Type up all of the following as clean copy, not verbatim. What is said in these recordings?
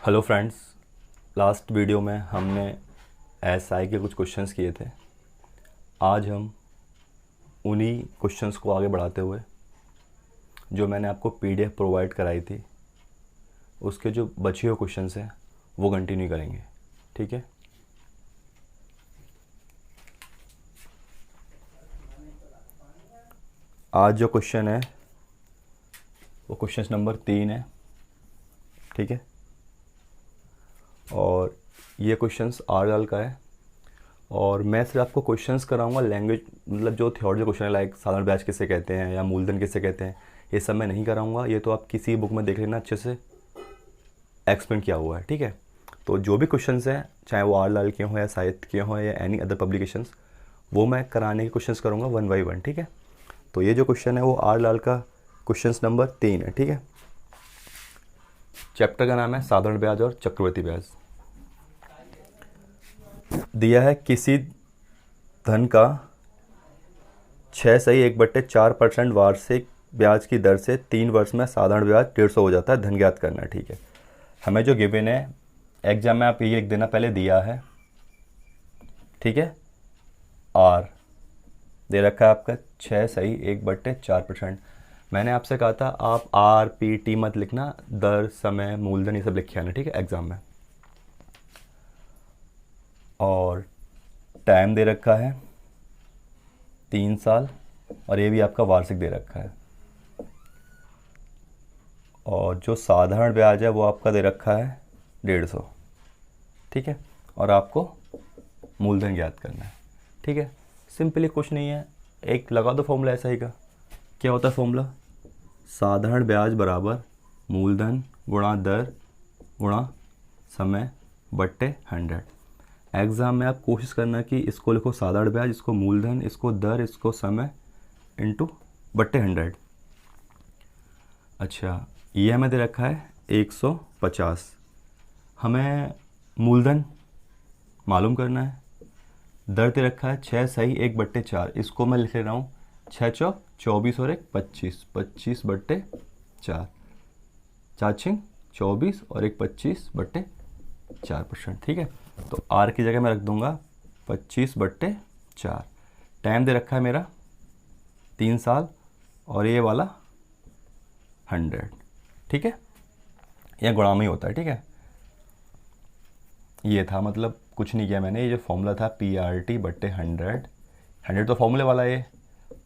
Hello friends, last video में हमने SI के कुछ क्वेश्चंस किए थे। आज हम उन्हीं क्वेश्चंस को आगे बढ़ाते हुए जो मैंने आपको पीडीएफ प्रोवाइड कराई थी उसके जो बचे हुए क्वेश्चंस हैं वो कंटिन्यू करेंगे। ठीक है, आज जो क्वेश्चन है वो क्वेश्चन नंबर 3 है। ठीक है, और ये क्वेश्चंस आरएल का है और मैं सिर्फ आपको क्वेश्चंस कराऊंगा। लैंग्वेज मतलब जो थ्योरी क्वेश्चन है, लाइक साधारण ब्याज किसे कहते हैं या मूलधन किसे कहते हैं, ये सब मैं नहीं कराऊंगा। ये तो आप किसी बुक में देख लेना, अच्छे से एक्सप्लेन किया हुआ है। ठीक है, तो जो भी क्वेश्चंस हैं, चाहे वो आरएल के हों या साहित्य के हों या एनी अदर पब्लिकेशंस, वो मैं कराने के क्वेश्चंस करूँगा 1 बाई 1। ठीक है, तो ये जो क्वेश्चन है वो आरएल का क्वेश्चन नंबर 3 है। ठीक है, चैप्टर का नाम है साधारण ब्याज और चक्रवृद्धि ब्याज। दिया है किसी धन का 6.1/4% वार्षिक ब्याज की दर से 3 वर्ष में साधारण ब्याज 150 हो जाता है, धन ज्ञात करना है। ठीक है, हमें जो गिवन है एग्जाम में आप ये लिख देना, पहले दिया है। ठीक है, आर दे रखा है आपका 6.1/4%। मैंने आपसे कहा था आप आर पी टी मत लिखना, दर समय मूलधन ये सब लिखे आना। ठीक है, एग्जाम में। और टाइम दे रखा है 3 साल और ये भी आपका वार्षिक दे रखा है। और जो साधारण ब्याज है वो आपका दे रखा है 150। ठीक है, और आपको मूलधन ज्ञात करना है। ठीक है, सिंपली कुछ नहीं है, एक लगा दो फॉर्मूला ऐसा ही का। क्या होता है फॉर्मूला? साधारण ब्याज बराबर मूलधन गुणा दर गुणा समय बट्टे 100। एग्ज़ाम में आप कोशिश करना कि इसको लिखो साधारण ब्याज, इसको मूलधन, इसको दर, इसको समय इंटू बट्टे 100। अच्छा, ये हमें दे रखा है 150। हमें मूलधन मालूम करना है। दर दे रखा है 6.1/4, इसको मैं लिख ले रहा हूँ 6 चौक 24 और 1 25, 25/4, 4 24 और 1 25/4%। ठीक है, तो आर की जगह मैं रख दूंगा 25/4। टाइम दे रखा है मेरा 3 साल और ये वाला 100। ठीक है, यह गुणा में ही होता है। ठीक है, ये था, मतलब कुछ नहीं किया मैंने। ये जो फॉर्मूला था PRT/100, 100 तो फॉर्मूले वाला है,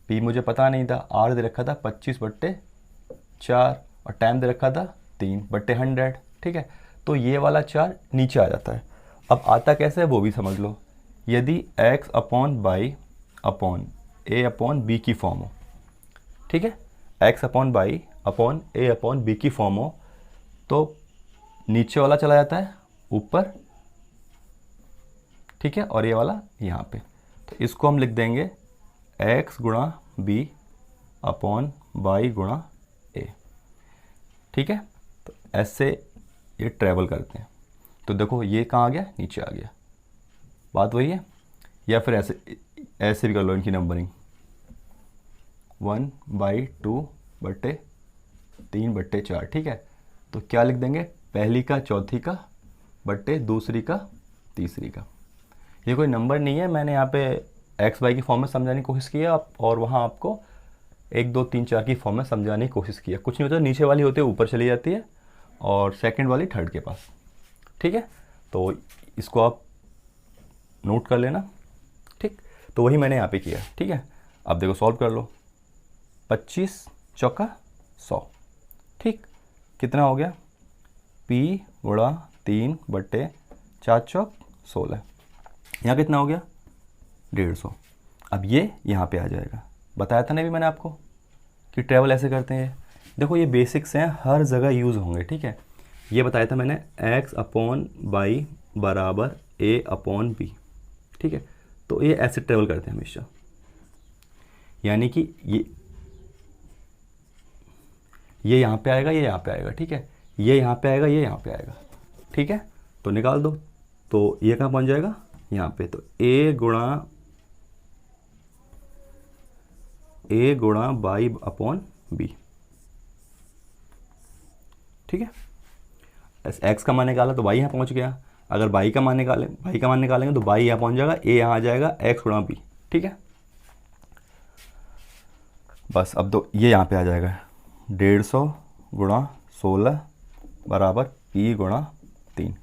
पी मुझे पता नहीं था। आर दे रखा था 25/4 और टाइम दे रखा था 3/100। ठीक है, तो ये वाला 4 नीचे आ जाता है। अब आता कैसे है वो भी समझ लो। यदि x/y/a/b की फॉर्म हो, ठीक है, x/y/a/b की फॉर्म हो तो नीचे वाला चला जाता है ऊपर। ठीक है, और ये वाला यहाँ पे, तो इसको हम लिख देंगे x गुणा b अपॉन y गुणा a। ठीक है, तो ऐसे ये ट्रेवल करते हैं। तो देखो ये कहाँ आ गया, नीचे आ गया। बात वही है। या फिर ऐसे ऐसे भी कर लो इनकी नंबरिंग 1/2/3/4। ठीक है, तो क्या लिख देंगे, पहली का चौथी का बट्टे दूसरी का तीसरी का। ये कोई नंबर नहीं है, मैंने यहाँ पे एक्स वाई की फॉर्म में समझाने की कोशिश की है और वहाँ आपको 1 2 3 4 की फॉर्म में समझाने की कोशिश की है। कुछ नहीं होता, नीचे वाली होती है ऊपर चली जाती है और सेकंड वाली थर्ड के पास। ठीक है, तो इसको आप नोट कर लेना। ठीक, तो वही मैंने यहाँ पे किया। ठीक है, अब देखो सॉल्व कर लो। 25 चौका 100। ठीक, कितना हो गया, P गुणा 3/4 चौक 16। यहाँ कितना हो गया, 150। अब ये यहाँ पे आ जाएगा। बताया था ना भी मैंने आपको कि ट्रैवल ऐसे करते हैं। देखो ये बेसिक्स हैं, हर जगह यूज़ होंगे। ठीक है, ये बताया था मैंने x/y बराबर a/b। ठीक है, तो ये ऐसे ट्रैवल करते हैं हमेशा, यानी कि ये यहाँ पे आएगा, ये यहाँ पे आएगा। ठीक है, ये यहाँ पे आएगा, ये यहाँ पे आएगा। ठीक है, तो निकाल दो, तो ये कहाँ पहुँच जाएगा, यहाँ पे। तो a गुणा y/b। ठीक है, एक्स का मान निकाला तो वाई यहाँ पहुँच गया। अगर वाई का मान निकालेंगे तो वाई यहाँ पहुँच जाएगा, ए यहाँ आ जाएगा एक्स गुणा बी। ठीक है, बस अब तो ये यहाँ पे आ जाएगा 150 गुणा 16 बराबर पी गुणा 3।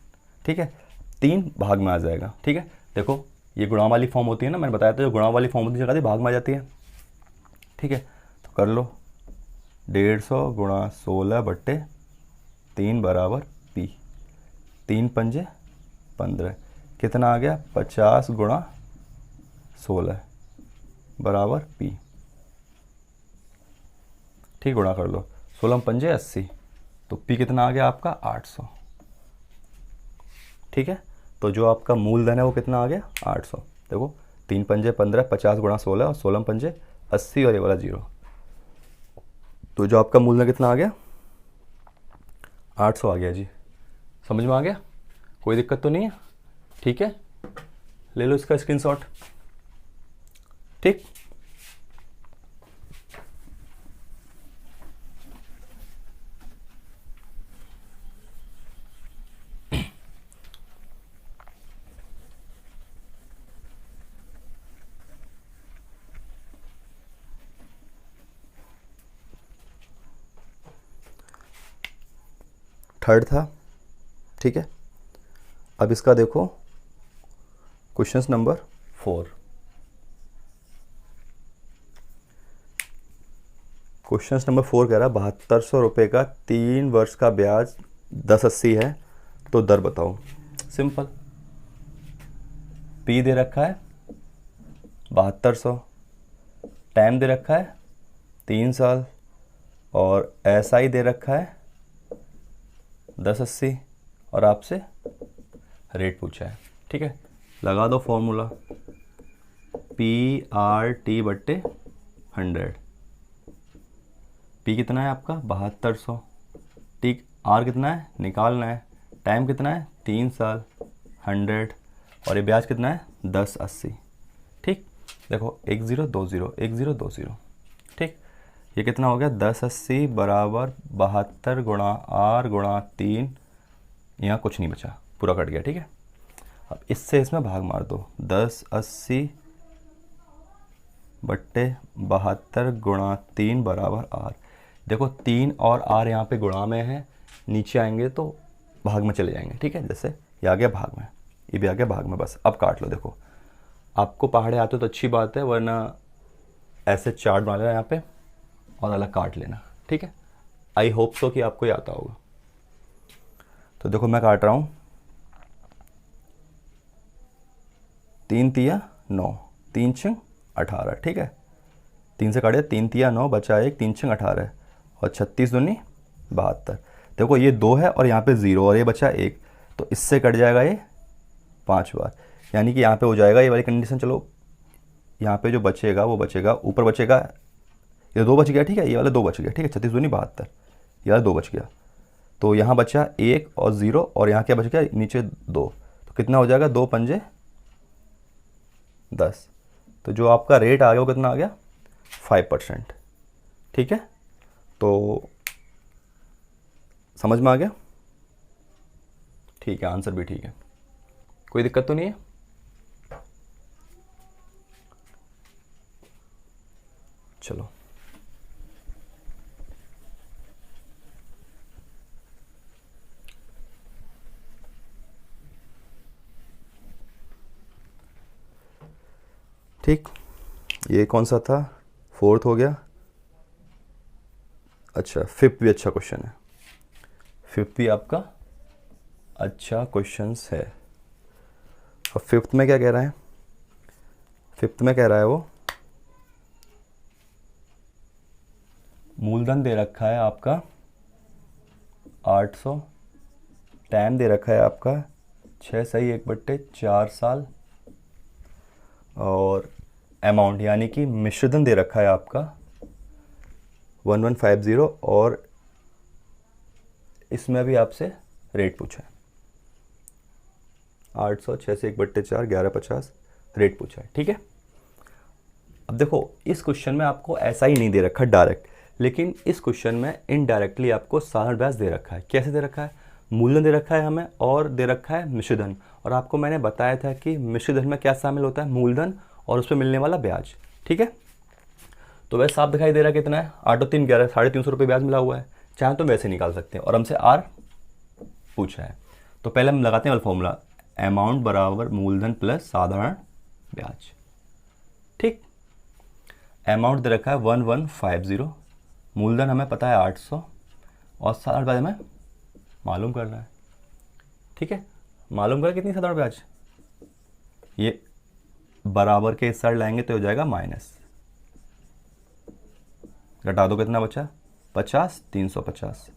ठीक है, 3 भाग में आ जाएगा। ठीक है, देखो ये गुणा वाली फॉर्म होती है ना, मैंने बताया था जो गुणा वाली फॉर्म होती है जगह भाग में आ जाती है। ठीक है, तो कर लो 150 गुणा 16 बट्टे 3 बराबर पी। 3 पंजे 15, कितना आ गया 50 गुणा 16 बराबर पी। ठीक, गुणा कर लो, 16 पंजे 80, तो पी कितना आ गया आपका 800। ठीक है, तो जो आपका मूलधन है वो कितना आ गया 800। देखो 3 पंजे 15, 50 गुणा 16 और 16 पंजे 80 और ये वाला 0, तो जो आपका मूलधन कितना आ गया 800 आ गया जी। समझ में आ गया, कोई दिक्कत तो नहीं है। ठीक है, ले लो इसका स्क्रीनशॉट। ठीक, थर्ड था। ठीक है, अब इसका देखो क्वेश्चन नंबर 4। क्वेश्चन नंबर 4 कह रहा है 7200 रुपये का 3 वर्ष का ब्याज 1080 है, तो दर बताओ। सिंपल, पी दे रखा है 7200, टाइम दे रखा है 3 साल, और एसआई दे रखा है 1080, और आपसे रेट पूछा है। ठीक है, लगा दो फॉर्मूला, पी आर टी बट्टे 100। पी कितना है आपका 7200, ठीक, आर कितना है निकालना है, टाइम कितना है 3 साल, 100, और ये ब्याज कितना है 1080। ठीक, देखो 1020 1020। ठीक, ये कितना हो गया 1080 बराबर 72 गुणा आर गुणा 3, यहाँ कुछ नहीं बचा, पूरा कट गया। ठीक है, अब इससे इसमें भाग मार दो, 1080 बट्टे 72 गुणा 3 बराबर आर। देखो 3 और आर यहाँ पे गुणा में है, नीचे आएंगे तो भाग में चले जाएंगे। ठीक है, जैसे ये आ गया भाग में, ये भी आ गया भाग में, बस अब काट लो। देखो आपको पहाड़े आते तो अच्छी बात है, वरना ऐसे चार्ट बना लेना यहाँ पे और अलग काट लेना। ठीक है, आई होप सो कि आपको ये आता होगा। तो देखो मैं काट रहा हूँ, 3 तिया 9, 3 छिंग 18। ठीक है, 3 से काटे 3 तिया 9, बचा 1, 3 छिंग 18, और 36 दूनी 72। देखो ये 2 है और यहाँ पे 0 और ये बचा 1, तो इससे कट जाएगा ये 5 बार, यानी कि यहाँ पे हो जाएगा ये वाली कंडीशन। चलो यहाँ पे जो बचेगा वो बचेगा, ऊपर बचेगा ये 2 बच गया। ठीक है, ये वाला 2 बच गया। ठीक है, 36 दूनी 72, ये वाला 2 बच गया, तो यहाँ बचा 1 और 0, और यहाँ क्या बच गया नीचे 2, तो कितना हो जाएगा 2 पंजे 10। तो जो आपका रेट आ गया वो कितना आ गया 5%। ठीक है, तो समझ में आ गया। ठीक है, आंसर भी ठीक है, कोई दिक्कत तो नहीं है। चलो ठीक, ये कौन सा था, 4th हो गया। अच्छा 5th भी अच्छा क्वेश्चन है, 5th भी आपका अच्छा क्वेश्चंस है। अब 5th में क्या कह रहा है, 5th में कह रहा है वो मूलधन दे रखा है आपका 800, टाइम दे रखा है आपका 6 सही 1/4 साल, और अमाउंट यानी कि मिश्रधन दे रखा है आपका 1150, और इसमें भी आपसे रेट पूछा है 800, 6 से 1/4, 1150 रेट पूछा है। ठीक है, अब देखो इस क्वेश्चन में आपको ऐसा ही नहीं दे रखा डायरेक्ट, लेकिन इस क्वेश्चन में इनडायरेक्टली आपको साधारण ब्याज दे रखा है। कैसे दे रखा है, मूलधन दे रखा है हमें और दे रखा है मिश्रधन, और आपको मैंने बताया था कि मिश्रधन में क्या शामिल होता है, मूलधन और उस पर मिलने वाला ब्याज। ठीक है, तो वैसे साफ दिखाई दे रहा है कितना है, 8 और 3 11, 350 रुपये ब्याज मिला हुआ है। चाहे तो वैसे निकाल सकते हैं, और हमसे आर पूछा है। तो पहले हम लगाते हैं वाला फॉर्मूला, अमाउंट बराबर मूलधन प्लस साधारण ब्याज। ठीक, अमाउंट दे रखा है 1150, मूलधन हमें पता है 800, और साधारण ब्याज हमें मालूम करना है। ठीक है, मालूम करें कितनी साधारण ब्याज, ये बराबर के इस साइड लाएंगे तो हो जाएगा माइनस, घटा दो कितना बचा 50, 350,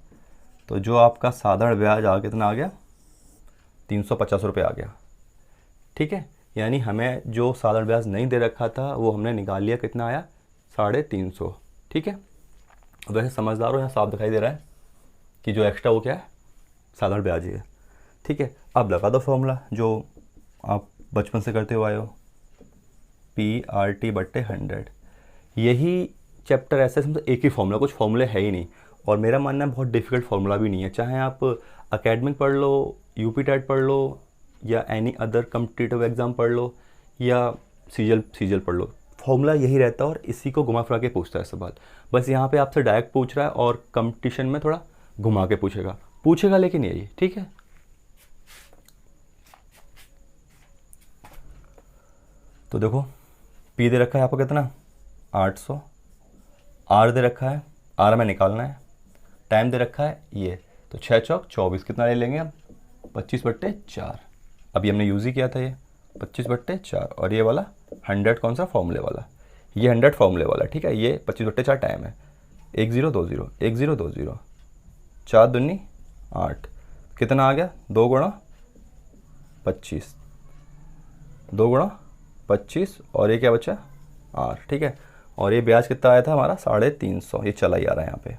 तो जो आपका साधारण ब्याज आ कितना आ गया 350 रुपये आ गया। ठीक है, यानी हमें जो साधारण ब्याज नहीं दे रखा था वो हमने निकाल लिया, कितना आया 350। ठीक है, वैसे समझदार हो, यहाँ साफ दिखाई दे रहा है कि जो एक्स्ट्रा वो क्या है, साधारण ब्याज ही है। ठीक है, अब लगा दो फॉर्मूला जो आप बचपन से करते हुए आए हो, PRT/100। यही चैप्टर ऐसे समझो एक ही फॉर्मूला, कुछ फॉर्मूले है ही नहीं, और मेरा मानना है बहुत डिफिकल्ट फॉर्मूला भी नहीं है। चाहे आप अकेडमिक पढ़ लो, यूपी टेट पढ़ लो, या एनी अदर कम्पिटिटिव एग्ज़ाम पढ़ लो, या सीजल पढ़ लो, फॉर्मूला यही रहता है और इसी को घुमा फिरा के पूछता है सवाल। बस यहाँ पे आपसे डायरेक्ट पूछ रहा है और कंपटीशन में थोड़ा घुमा के पूछेगा लेकिन यही। ठीक है, तो देखो पी दे रखा है आपको कितना 800, आर दे रखा है, आर हमें निकालना है, टाइम दे रखा है ये, तो 6 चौक 24, कितना ले लेंगे हम 25/4। अभी हमने यूज़ ही किया था ये 25/4, और ये वाला 100 कौन सा फॉर्मूले वाला, ये 100 फॉर्मूले वाला। ठीक है, ये 25/4 टाइम है, 1020 1020, 4 दूनी 8, कितना आ गया 2 गुणा 25, 2 गुणा 25, और ये क्या बचा आर। ठीक है, और ये ब्याज कितना आया था हमारा 350, ये चला ही आ रहा है यहाँ पे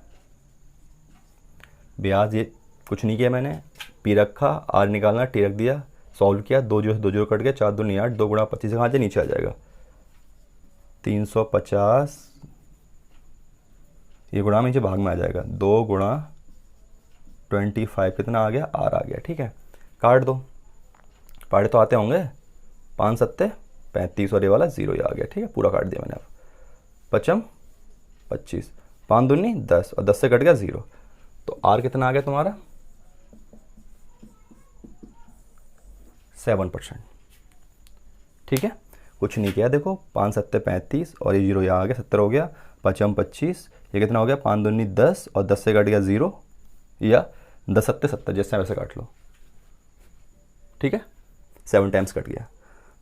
ब्याज। ये कुछ नहीं किया मैंने, पी रखा, आर निकालना, टी रख दिया, सॉल्व किया, 2 0 से 2 0 कट गया, 4 दूनी 8, 2 गुणा 25 कहाँ से नीचे आ जाएगा 350, ये गुणा में नीचे भाग में आ जाएगा, 2 गुणा 25 कितना आ गया आर आ गया। ठीक है, काट दो, पाड़े तो आते होंगे, 5 7 35, और ये वाला 0 ही आ गया। ठीक है, पूरा काट दिया मैंने, अब 55 25, 5 दूनी 10, और 10 से कट गया 0, तो आर कितना आ गया तुम्हारा 7%। ठीक है, कुछ नहीं किया, देखो 5 7 35, और ये 0 यहाँ आ गया, 70 हो गया, 55 25, ये कितना हो गया 5 दूनी 10, और 10 से कट गया 0, या 10 7 70, जैसे वैसे काट लो। ठीक है, 7 टाइम्स कट गया,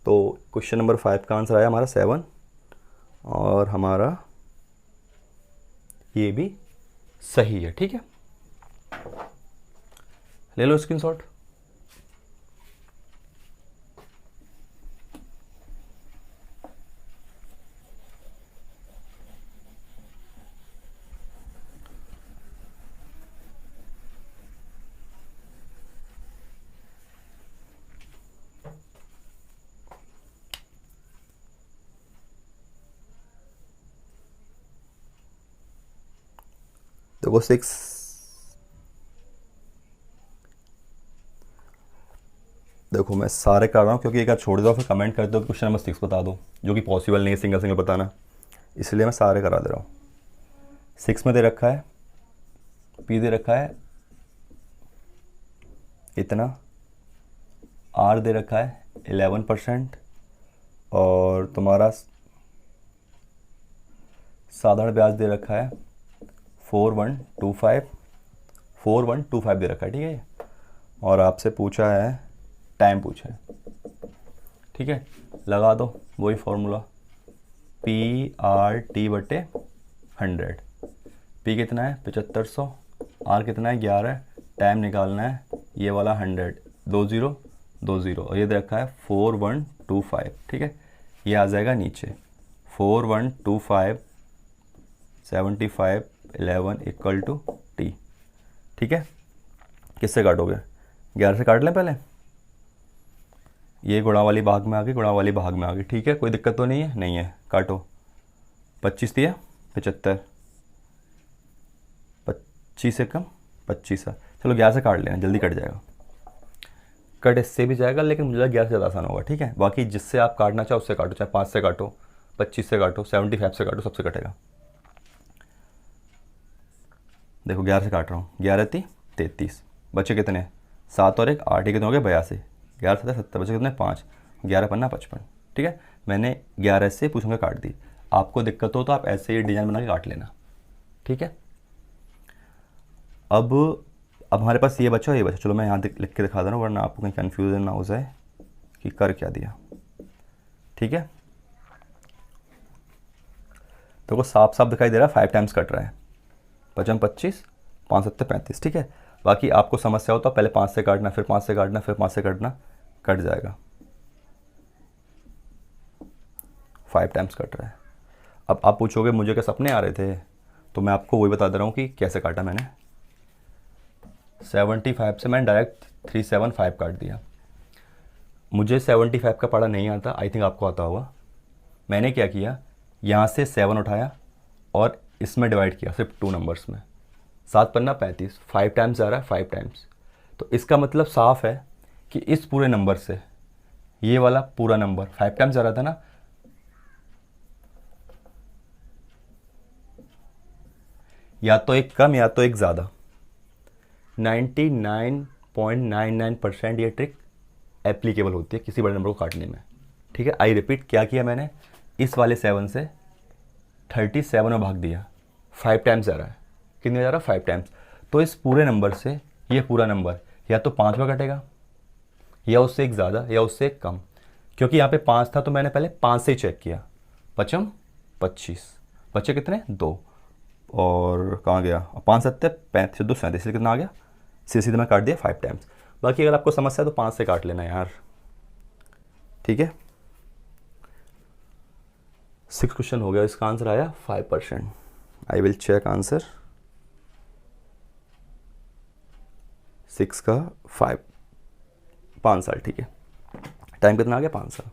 तो क्वेश्चन नंबर 5 का आंसर आया हमारा 7, और हमारा ये भी सही है। ठीक है, ले लो स्क्रीनशॉट। देखो 6, देखो मैं सारे कर रहा हूँ क्योंकि एक आध छोड़ दो फिर कमेंट कर दो कि क्वेश्चन नंबर 6 बता दो, जो कि पॉसिबल नहीं है सिंगल सिंगल बताना, इसलिए मैं सारे करा दे रहा हूँ। 6 में दे रखा है, पी दे रखा है इतना, आर दे रखा है 11%, और तुम्हारा साधारण ब्याज दे रखा है 4125 दे रखा है। ठीक है, और आपसे पूछा है टाइम पूछा है। ठीक है, लगा दो वही फॉर्मूला, PRT/100, पी कितना है 7500, आर कितना है 11, टाइम निकालना है ये वाला 100, 20 20, और ये दे रखा है 4125। ठीक है, ये आ जाएगा नीचे 4125 75 11 इक्वल टू टी। ठीक है, किससे काटोगे 11 से काट लें पहले, ये गुणा वाली भाग में आ गई, गुणा वाली भाग में आ गई। ठीक है, कोई दिक्कत तो नहीं है, नहीं है, काटो। 25 दिया 75, 25 से कम 25 है, चलो 11 से काट लेना, जल्दी कट जाएगा। कट इससे भी जाएगा लेकिन मुझे 11 से ज़्यादा आसान होगा, ठीक है। बाकी जिससे आप काटना चाहो उससे काटो, चाहे 5 से काटो, 25 से काटो, 75 से काटो, सबसे कटेगा। देखो 11 से काट रहा हूँ, 11 × 33, बचे कितने 7 और 1 8, कितने हो गए 82, 11 7 70, बचे कितने 5, 11 पन्ना 55, ठीक है। मैंने 11 से पूछूंगा काट दी। आपको दिक्कत हो तो आप ऐसे ही डिज़ाइन बना के काट लेना, ठीक है। अब हमारे पास ये बचा और ये बचा, चलो मैं यहाँ लिख के दिखा दे रहा हूँ वरना आपको कहीं कन्फ्यूजन ना हो जाए कि कर क्या दिया, ठीक है। देखो साफ साफ दिखाई दे रहा है 5 टाइम्स कट रहा है, 55 25, 5 7 35, ठीक है। बाकी आपको समस्या हो तो पहले 5 से काटना, फिर 5 से काटना, फिर 5 से काटना, कट जाएगा। 5 टाइम्स कट रहा है। अब आप पूछोगे मुझे क्या सपने आ रहे थे, तो मैं आपको वही बता दे रहा हूँ कि कैसे काटा मैंने। 75 से मैंने डायरेक्ट 375 काट दिया। मुझे 75 का पढ़ा नहीं आता, आई थिंक आपको आता होगा। मैंने क्या किया, यहाँ से 7 उठाया और इसमें डिवाइड किया सिर्फ 2 नंबर्स में, 7 पन्ना 35, 5 टाइम्स आ रहा है 5 टाइम्स। तो इसका मतलब साफ है कि इस पूरे नंबर से ये वाला पूरा नंबर 5 टाइम्स आ रहा था ना, या तो एक कम या तो एक ज़्यादा। 99.99% ये ट्रिक एप्लीकेबल होती है किसी बड़े नंबर को काटने में, ठीक है। आई रिपीट, क्या किया मैंने, इस वाले 7 से 37 में भाग दिया, 5 टाइम्स आ रहा है, कितने जा रहा है 5 टाइम्स। तो इस पूरे नंबर से ये पूरा नंबर या तो 5 में कटेगा, या उससे एक ज़्यादा या उससे एक कम। क्योंकि यहाँ पे 5 था तो मैंने पहले 5 से ही चेक किया, 55 25, बचे कितने 2, और कहाँ गया 5 7 35 2 37, कितना आ गया, सीधे मैं काट दिया 5 टाइम्स। बाकी अगर आपको समस्या है तो 5 से काट लेना यार, ठीक है। 6 क्वेश्चन हो गया, इसका आंसर आया 5%। आई विल चेक आंसर, 6 का 5, 5 साल, ठीक है। टाइम कितना आ गया 5 साल।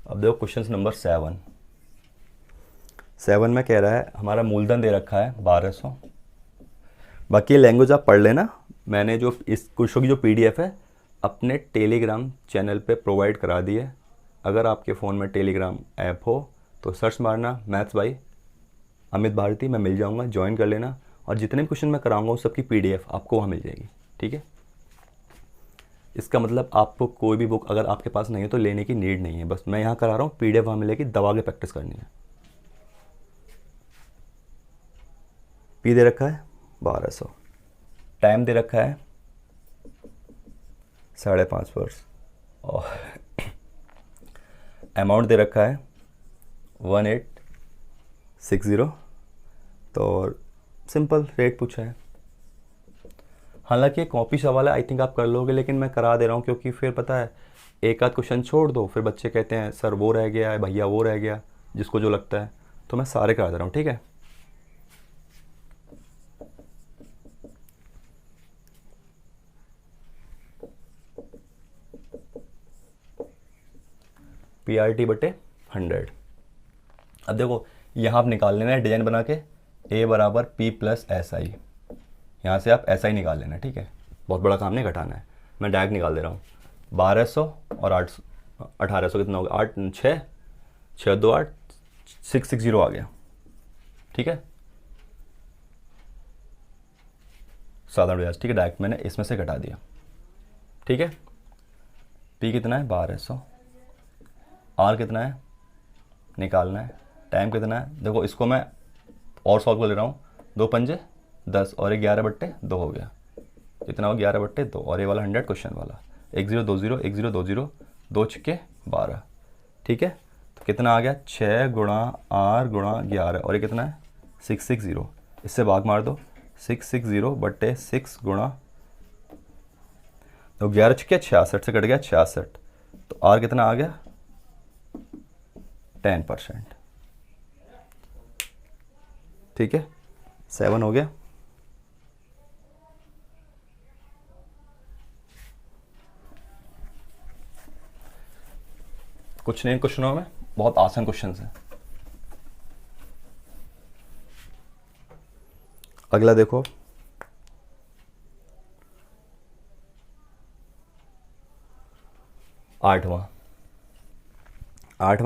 अब देखो क्वेश्चन नंबर 7 में कह रहा है हमारा मूलधन दे रखा है 1200। बाकी लैंग्वेज आप पढ़ लेना, मैंने जो इस क्वेश्चन की जो PDF है अपने टेलीग्राम चैनल पे प्रोवाइड करा दी है। अगर आपके फ़ोन में टेलीग्राम ऐप हो तो सर्च मारना मैथ्स बाय अमित भारती, मैं मिल जाऊँगा, ज्वाइन कर लेना। और जितने भी क्वेश्चन मैं कराऊँगा उस सबकी PDF आपको वहाँ मिल जाएगी, ठीक है। इसका मतलब आपको कोई भी बुक अगर आपके पास नहीं है तो लेने की नीड नहीं है, बस मैं यहाँ करा रहा हूँ, PDF वहाँ मिलेगी, दबा के प्रैक्टिस करनी है। P दे रखा है 1200, टाइम दे रखा है 5.5 वर्ष, और अमाउंट दे रखा है 1860, तो सिंपल रेट पूछा है। हालांकि कॉपी सवाल है, आई थिंक आप कर लोगे, लेकिन मैं करा दे रहा हूँ क्योंकि फिर पता है एक आध क्वेश्चन छोड़ दो फिर बच्चे कहते हैं सर वो रह गया है, भैया वो रह गया, जिसको जो लगता है, तो मैं सारे करा दे रहा हूँ, ठीक है। PRT/100। अब देखो यहाँ आप निकाल लेना है डिजाइन बना के, A = P + SI, यहाँ से आप SI निकाल लेना, ठीक है। बहुत बड़ा काम नहीं, घटाना है, मैं डायरेक्ट निकाल दे रहा हूँ। 1200 और 800 1800 कितना होगा, 8 6 6 2 8 660 आ गया, ठीक है। 7 ठीक है, डायरेक्ट मैंने इसमें से घटा दिया, ठीक है। P कितना है 1200, R कितना है निकालना है, टाइम कितना है, देखो इसको मैं और सॉल्व कर ले रहा हूँ, 2 पंजे 10 और 11/2 हो गया, कितना हो 11/2, और ये वाला 100 क्वेश्चन वाला 1020 1020 2 × 12, ठीक है। तो कितना आ गया 6 × R × 11, और ये कितना है 660, इससे भाग मार दो, 660/6 गुणा, तो 11 × 66 से कट गया 66, तो R कितना आ गया 10%, ठीक है, 7 हो गया। कुछ नहीं क्वेश्चनों में, बहुत आसान क्वेश्चन है। अगला देखो, आठवां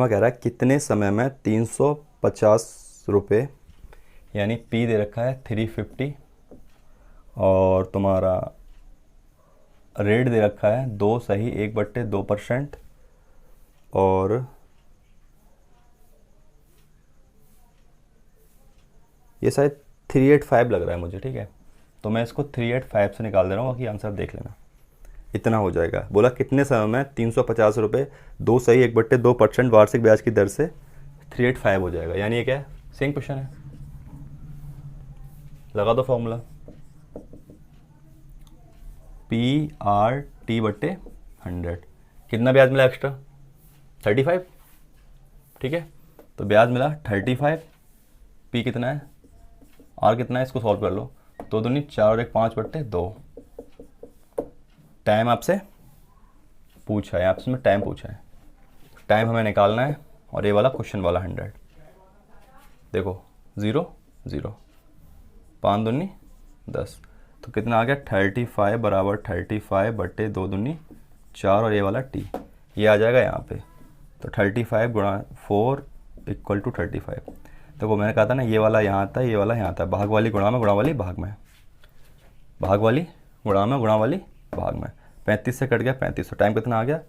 कह रहा है कितने समय में 350 रुपये, यानी पी दे रखा है 350 और तुम्हारा रेट दे रखा है 2 1/2% और ये शायद 385 लग रहा है मुझे, ठीक है। तो मैं इसको 385 से निकाल दे रहा हूँ, बाकी आंसर देख लेना। इतना हो जाएगा। बोला कितने समय में 350 रुपये 2 वार्षिक ब्याज की दर से 385 हो जाएगा, यानी ये क्या है, सेम क्वेश्चन है। लगा दो फॉर्मूला, PRT/100। कितना ब्याज मिला एक्स्ट्रा, 35, ठीक है। तो ब्याज मिला 35, P कितना है, R कितना है, इसको सॉल्व कर लो। 2 दूनी 4 और 1 5/2। टाइम आपसे पूछा है, आपसे में टाइम पूछा है, टाइम हमें निकालना है। और ये वाला क्वेश्चन वाला 100, देखो 0 0, 5 दूनी 10, तो कितना आ गया 35 बराबर 35/2 दूनी 4 और ये वाला T, ये आ जाएगा यहाँ पे। तो 35 गुणा 4 इक्वल टू 35। देखो मैंने कहा था ना, ये वाला यहाँ आता है, ये वाला यहाँ आता है। भाग वाली गुणा में, गुणा वाली भाग में, भाग वाली गुणा में, गुणा वाली भाग में। 35 से कट गया 35, तो टाइम कितना आ गया,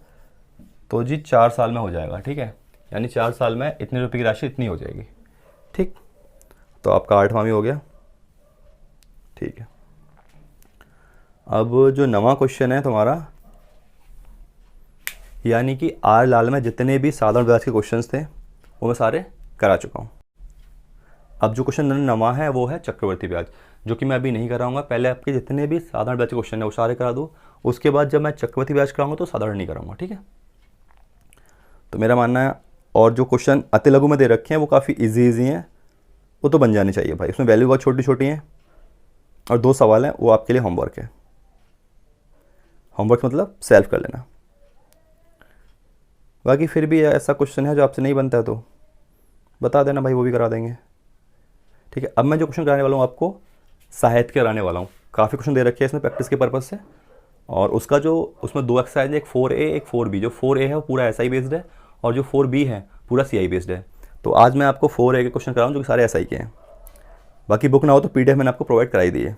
तो जी 4 साल में हो जाएगा, ठीक है। यानी 4 साल में इतने रुपए की राशि इतनी हो जाएगी, ठीक। तो आपका 8वां भी हो गया, ठीक है। अब जो नवा क्वेश्चन है तुम्हारा, यानी कि आर लाल में जितने भी साधारण ब्याज के क्वेश्चंस थे वो मैं सारे करा चुका हूँ। अब जो क्वेश्चन नवा है वो है चक्रवर्ती ब्याज, जो कि मैं अभी नहीं कराऊंगा। पहले आपके जितने भी साधारण ब्याज के क्वेश्चन है वो सारे करा दूँ, उसके बाद जब मैं चक्रवर्ती ब्याज कराऊंगा तो साधारण नहीं कराऊंगा, ठीक है। तो मेरा मानना है, और जो क्वेश्चन अति लघु में दे रखे हैं वो काफ़ी ईजी हैं, वो तो बन जाने चाहिए भाई। उसमें वैल्यू बहुत छोटी छोटी हैं और 2 सवाल हैं, वो आपके लिए होमवर्क है। होमवर्क मतलब सेल्फ कर लेना। बाकी फिर भी ऐसा क्वेश्चन है जो आपसे नहीं बनता है तो बता देना भाई, वो भी करा देंगे, ठीक है। अब मैं जो क्वेश्चन कराने वाला हूँ आपको, साहित्य कराने वाला हूँ। काफ़ी क्वेश्चन दे रखे हैं इसमें प्रैक्टिस के पर्पज़ से, और उसका जो उसमें 2 एक्सरसाइज है, एक 4A एक 4B। जो 4A है वो पूरा SI बेस्ड है और जो 4B है पूरा CI बेस्ड है। तो आज मैं आपको 4A के क्वेश्चन कराऊँ जो कि सारे SI के हैं। बाकी बुक ना हो तो PDF मैंने आपको प्रोवाइड कराई दी है।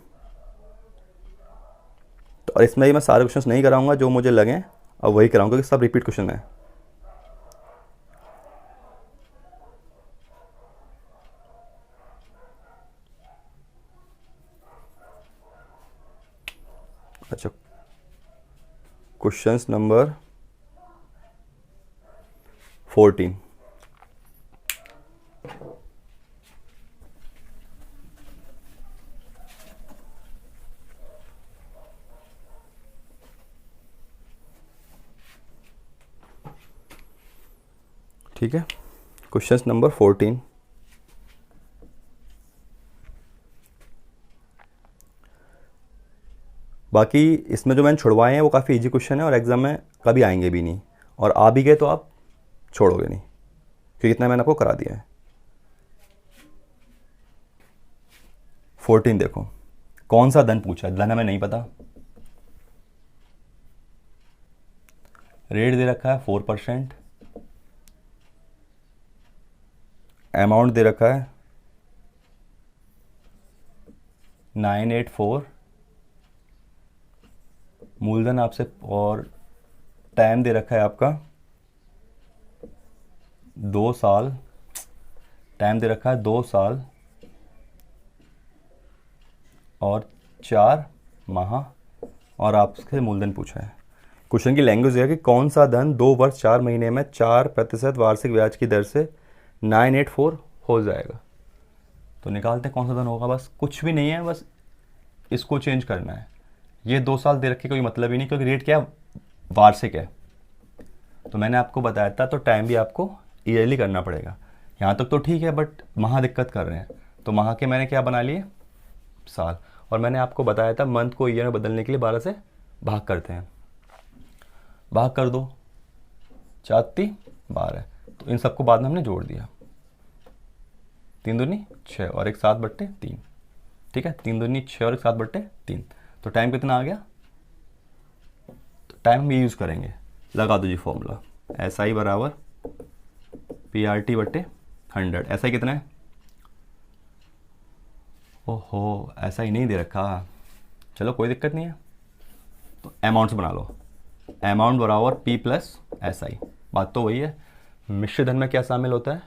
तो और इसमें ही मैं सारे क्वेश्चन नहीं कराऊंगा, जो मुझे लगें अब वही कराऊंगा, क्योंकि सब रिपीट क्वेश्चन है। अच्छा, क्वेश्चंस नंबर 14। ठीक है, क्वेश्चंस नंबर 14। बाकी इसमें जो मैंने छुड़वाए हैं वो काफ़ी इजी क्वेश्चन है और एग्जाम में कभी आएंगे भी नहीं, और आ भी गए तो आप छोड़ोगे नहीं, क्योंकि इतना मैंने आपको करा दिया है। 14 देखो, कौन सा धन पूछा है, धन हमें नहीं पता। रेट दे रखा है 4%, अमाउंट दे रखा है 984, मूलधन आपसे, और टाइम दे रखा है आपका 2 साल, टाइम दे रखा है 2 साल और 4 माह, और आपसे मूलधन पूछा है। क्वेश्चन की लैंग्वेज है कि कौन सा धन 2 वर्ष 4 महीने में 4% वार्षिक ब्याज की दर से 984 हो जाएगा। तो निकालते हैं कौन सा धन होगा, बस कुछ भी नहीं है, बस इसको चेंज करना है। ये 2 साल दे रखे कोई मतलब ही नहीं, क्योंकि रेट क्या है, वार्षिक है। तो मैंने आपको बताया था, तो टाइम भी आपको ईयरली करना पड़ेगा। यहाँ तक तो ठीक है, बट महा दिक्कत कर रहे हैं। तो वहाँ के मैंने क्या बना लिए, साल। और मैंने आपको बताया था मंथ को ईयर में बदलने के लिए 12 से भाग करते हैं। भाग कर दो, 4×3=12, तो इन सबको बाद में हमने जोड़ दिया, 3×2=6 और एक 7/3, ठीक है, 3×2=6 और एक 7/3। तो टाइम कितना आ गया, तो टाइम हम ये यूज़ करेंगे, लगा दो जी फॉर्मूला, SI बराबर PRT/100। SI कितना है, ओहो SI नहीं दे रखा, चलो कोई दिक्कत नहीं है, तो अमाउंट्स बना लो, अमाउंट बराबर P + SI। बात तो वही है, मिश्र धन में क्या शामिल होता है,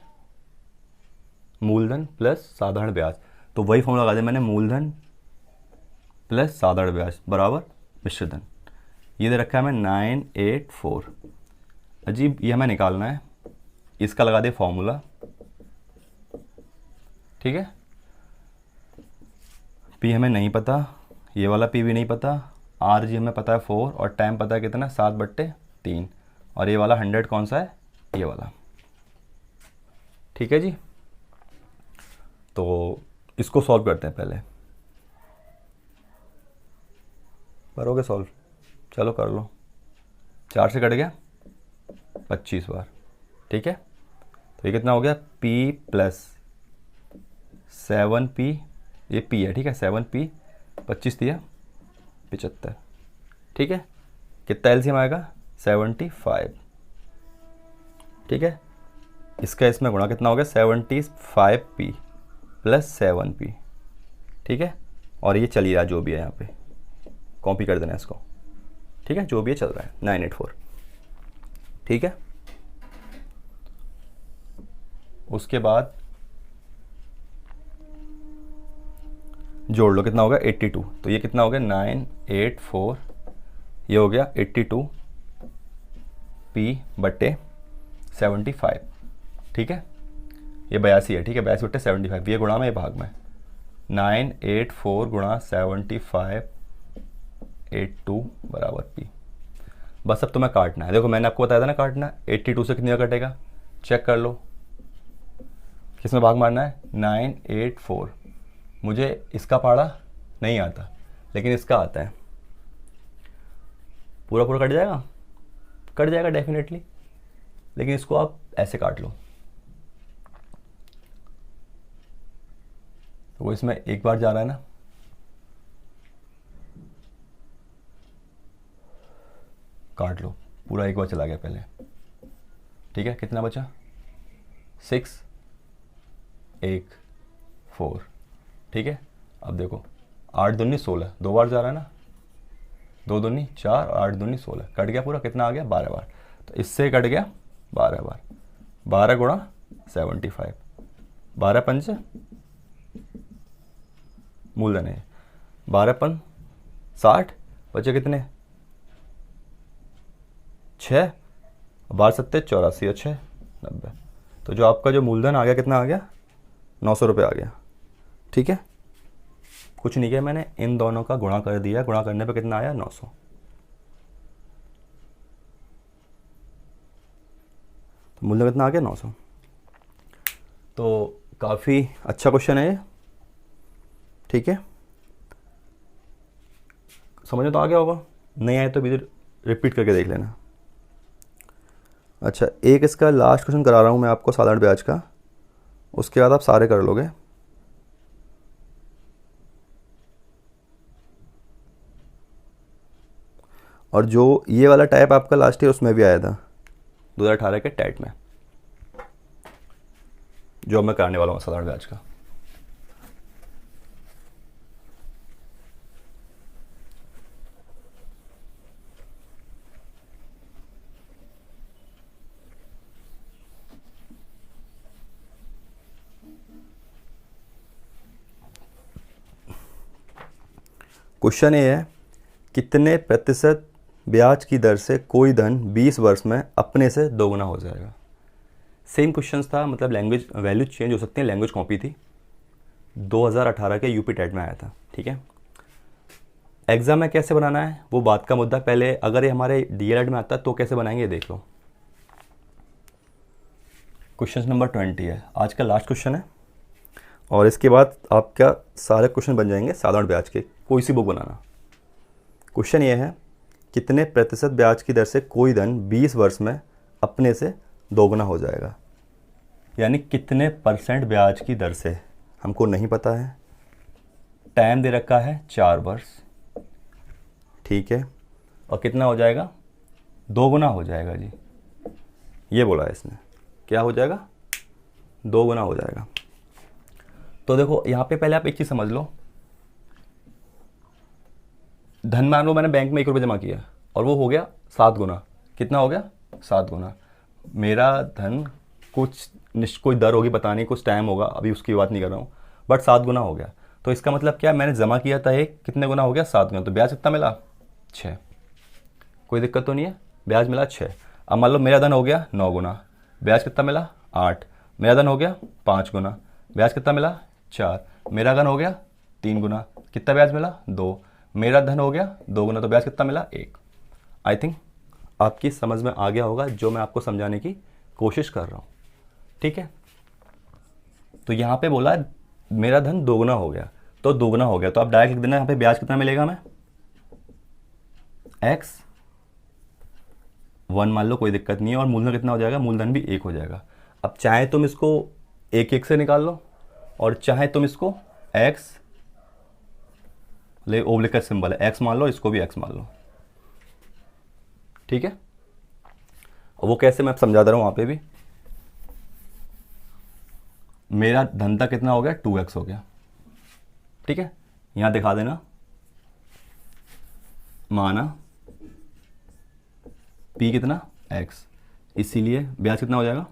मूलधन प्लस साधारण ब्याज। तो वही फॉर्मूला लगा दिया मैंने, मूलधन प्लस साधारण ब्याज बराबर मिश्र धन। ये दे रखा है हमें 984। अजीब, ये हमें निकालना है, इसका लगा दे फॉर्मूला, ठीक है। P हमें नहीं पता, ये वाला P भी नहीं पता, RG हमें पता है 4 और टाइम पता है कितना 7/3, और ये वाला 100 कौन सा है, ये वाला, ठीक है जी। तो इसको सॉल्व करते हैं पहले, करोगे सॉल्व, चलो कर लो, 4 से कट गया 25 बार, ठीक है। तो ये कितना हो गया, P + 7P, ये P है, ठीक है, 7P 25 दिया 75, ठीक है। कितना एलसीएम आएगा, 75, ठीक है। इसका इसमें गुणा कितना हो गया, 75P + 7P, ठीक है। और ये चल रहा जो भी है, यहाँ पे कॉपी कर देना इसको, ठीक है, जो भी है चल रहा है 984, ठीक है। उसके बाद जोड़ लो, कितना हो गया 82, तो ये कितना हो गया 984, ये हो गया 82P/75, ठीक है। ये 82 है, ठीक है, 82/75, ये गुणा में, ये भाग में, 984 × 75 82 = P। बस अब तुम्हें काटना है, देखो मैंने आपको बताया था ना काटना, 82 से कितनी कटेगा, चेक कर लो, किसमें भाग मारना है, 984। मुझे इसका पहाड़ा नहीं आता, लेकिन इसका आता है, पूरा पूरा कट जाएगा, कट जाएगा डेफिनेटली, लेकिन इसको आप ऐसे काट लो, तो वो इसमें एक बार जा रहा है ना, काट लो, पूरा एक बार चला गया पहले, ठीक है। कितना बचा, 6 1 4, ठीक है। अब देखो 8 दूनी 16, 2 बार जा रहा है ना, 2 दूनी 4 और 8 दूनी 16, कट गया पूरा, कितना आ गया 12 बार, तो इससे कट गया 12 बार, 12 × 75, 12 पंच मूलधन है, 12 पंच 60, बचे कितने 6, 12 7 84 और 6 90, तो जो आपका जो मूलधन आ गया कितना आ गया, 900 रुपये आ गया, ठीक है। कुछ नहीं किया मैंने, इन दोनों का गुणा कर दिया, गुणा करने पे कितना आया 900, तो मूल्य कितना आ गया 900। तो काफ़ी अच्छा क्वेश्चन है ये, ठीक है, समझ में तो आ गया होगा, नहीं आए तो भी रिपीट करके देख लेना। अच्छा, एक इसका लास्ट क्वेश्चन करा रहा हूँ मैं आपको साधारण ब्याज का, उसके बाद आप सारे कर लोगे। और जो ये वाला टाइप आपका लास्ट ईयर उसमें भी आया था 2018 के टेट में, जो मैं कराने वाला हूँ साधारण ब्याज का। क्वेश्चन ये है, कितने प्रतिशत ब्याज की दर से कोई धन 20 वर्ष में अपने से दोगुना हो जाएगा। सेम क्वेश्चन था, मतलब लैंग्वेज वैल्यू चेंज हो सकती है, लैंग्वेज कॉपी थी, 2018 के यूपी टेट में आया था, ठीक है। एग्जाम में कैसे बनाना है वो बात का मुद्दा, पहले अगर ये हमारे डीएलएड में आता तो कैसे बनाएंगे देख लो। क्वेश्चन नंबर 20 है, आज का लास्ट क्वेश्चन है, और इसके बाद आपका सारे क्वेश्चन बन जाएंगे साधारण ब्याज के, कोई सी बुक बनाना। क्वेश्चन ये है, कितने प्रतिशत ब्याज की दर से कोई धन 20 वर्ष में अपने से दोगुना हो जाएगा। यानी कितने परसेंट ब्याज की दर से, हमको नहीं पता है। टाइम दे रखा है 4 वर्ष, ठीक है, और कितना हो जाएगा, दोगुना हो जाएगा जी। ये बोला है इसने, क्या हो जाएगा, दोगुना हो जाएगा। तो देखो यहाँ पे पहले आप एक चीज़ समझ लो, धन मान लो मैंने बैंक में 1 रुपये जमा किया और वो हो गया 7 गुना। कितना हो गया, 7 गुना। मेरा धन कोई दर होगी बतानी, कुछ टाइम होगा, अभी उसकी बात नहीं कर रहा हूँ, बट 7 गुना हो गया। तो इसका मतलब क्या, मैंने जमा किया था एक, कितने गुना हो गया, 7 गुना। तो ब्याज कितना मिला, 6। कोई दिक्कत तो नहीं है, ब्याज मिला 6। अब मान लो मेरा धन हो गया 9 गुना, ब्याज कितना मिला, 8। मेरा धन हो गया 5 गुना, ब्याज कितना मिला, 4। मेरा धन हो गया 3 गुना, कितना ब्याज मिला, 2। मेरा धन हो गया 2 गुना, तो ब्याज कितना मिला, 1। आई थिंक आपकी समझ में आ गया होगा जो मैं आपको समझाने की कोशिश कर रहा हूँ, ठीक है। तो यहाँ पे बोला मेरा धन 2 गुना हो गया, तो 2 गुना हो गया, तो आप डायरेक्ट लिख देना यहाँ पे ब्याज कितना मिलेगा हमें, x 1 मान लो, कोई दिक्कत नहीं है। और मूलधन कितना हो जाएगा, मूलधन भी 1 हो जाएगा। अब चाहे तुम इसको 1 से निकाल लो, और चाहे तुम इसको x ले, ओब्लिक का सिंबल है x मान लो, इसको भी x मान लो, ठीक है। वो कैसे मैं समझा दे रहा हूँ वहाँ पे भी। मेरा धन था कितना हो गया, 2x हो गया, ठीक है। यहाँ दिखा देना, माना p कितना, x, इसीलिए ब्याज कितना हो जाएगा,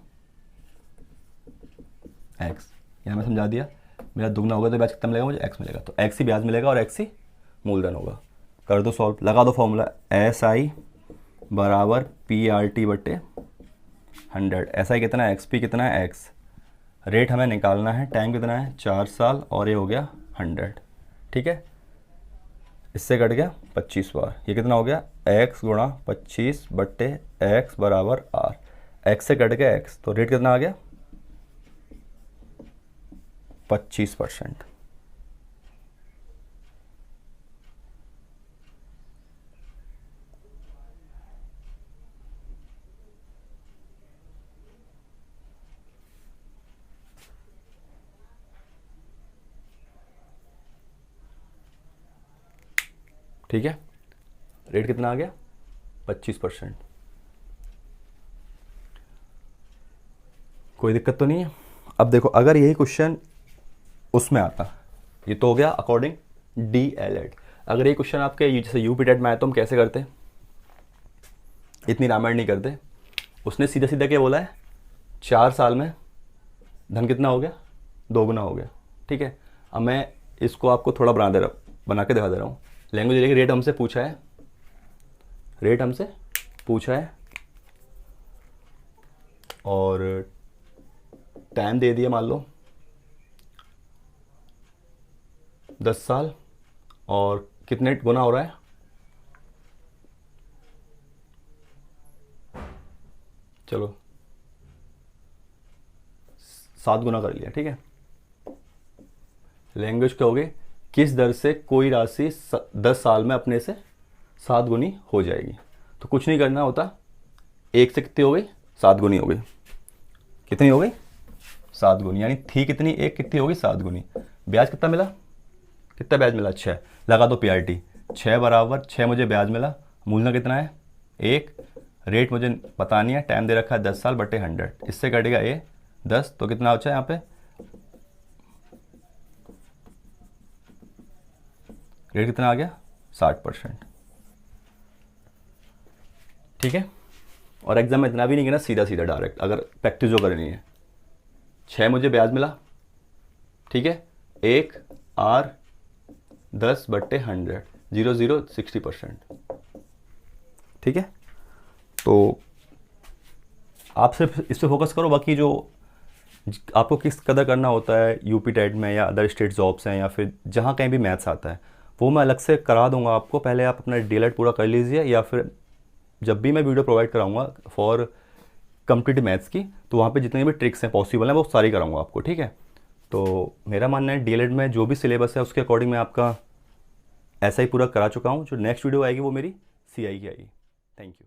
x। यहाँ मैं समझा दिया, मेरा दुगना होगा तो ब्याज कितना मिलेगा, मुझे x मिलेगा। तो x ही ब्याज मिलेगा और x ही मूलधन होगा। कर दो सॉल्व, लगा दो फॉर्मूला, SI बराबर PRT बटे 100। SI कितना है, XP कितना है, x। रेट हमें निकालना है, टाइम कितना है, 4 साल, और ये हो गया 100, ठीक है। इससे कट गया 25 बार, ये कितना हो गया, x गुणा 25 बट्टे x बराबर r। x से कट गया x, तो रेट कितना आ गया, 25%। ठीक है, रेट कितना आ गया, 25%। कोई दिक्कत तो नहीं है। अब देखो, अगर यही क्वेश्चन उसमें आता, ये तो हो गया अकॉर्डिंग DLED। अगर ये क्वेश्चन आपके जैसे यूपी टेट में आए तो हम कैसे करते, इतनी रामायण नहीं करते। उसने सीधा सीधा क्या बोला है, 4 साल में धन कितना हो गया, 2 गुना हो गया, ठीक है। अब मैं इसको आपको थोड़ा बना के दिखा दे रहा हूँ। लैंग्वेज लेके रेट हमसे पूछा है, रेट हमसे पूछा है, और टाइम दे दिया मान लो 10 साल, और कितने गुना हो रहा है, चलो 7 गुना कर लिया, ठीक है। लैंग्वेज क्या होगी, किस दर से कोई राशि 10 साल में अपने से 7 गुनी हो जाएगी। तो कुछ नहीं करना होता, 1 से कितनी हो गई, 7 गुनी हो गई। कितनी हो गई, 7 गुनी, यानी थी कितनी, 1 कितनी हो गई, 7 गुनी। ब्याज कितना मिला, कितना ब्याज मिला, 6। लगा दो PRT, 6 बराबर 6 मुझे ब्याज मिला, मूलधन कितना है 1, रेट मुझे पता नहीं है, टाइम दे रखा है 10 साल बटे 100, इससे कटेगा ये 10, तो कितना बचा यहाँ पे, रेट कितना आ गया, 60%, ठीक है। और एग्जाम में इतना भी नहीं करना, सीधा सीधा डायरेक्ट, अगर प्रैक्टिस जो करनी है। 6 मुझे ब्याज मिला, ठीक है, 1 R 10 बट्टे 100, 0 0 60%, ठीक है। तो आप सिर्फ इस पर फोकस करो, बाकी जो आपको किस कदर करना होता है यूपी टेट में या अदर स्टेट जॉब्स हैं या फिर जहाँ कहीं भी मैथ्स आता है, वो मैं अलग से करा दूंगा आपको। पहले आप अपना DLED पूरा कर लीजिए, या फिर जब भी मैं वीडियो प्रोवाइड कराऊंगा फॉर कम्प्लीट मैथ्स की, तो वहाँ पे जितने भी ट्रिक्स हैं पॉसिबल हैं वो सारी कराऊंगा आपको, ठीक है। तो मेरा मानना है डीएलएड में जो भी सिलेबस है उसके अकॉर्डिंग मैं आपका ऐसा ही पूरा करा चुका हूँ। जो नेक्स्ट वीडियो आएगी वो मेरी सीआई की आएगी। Thank you.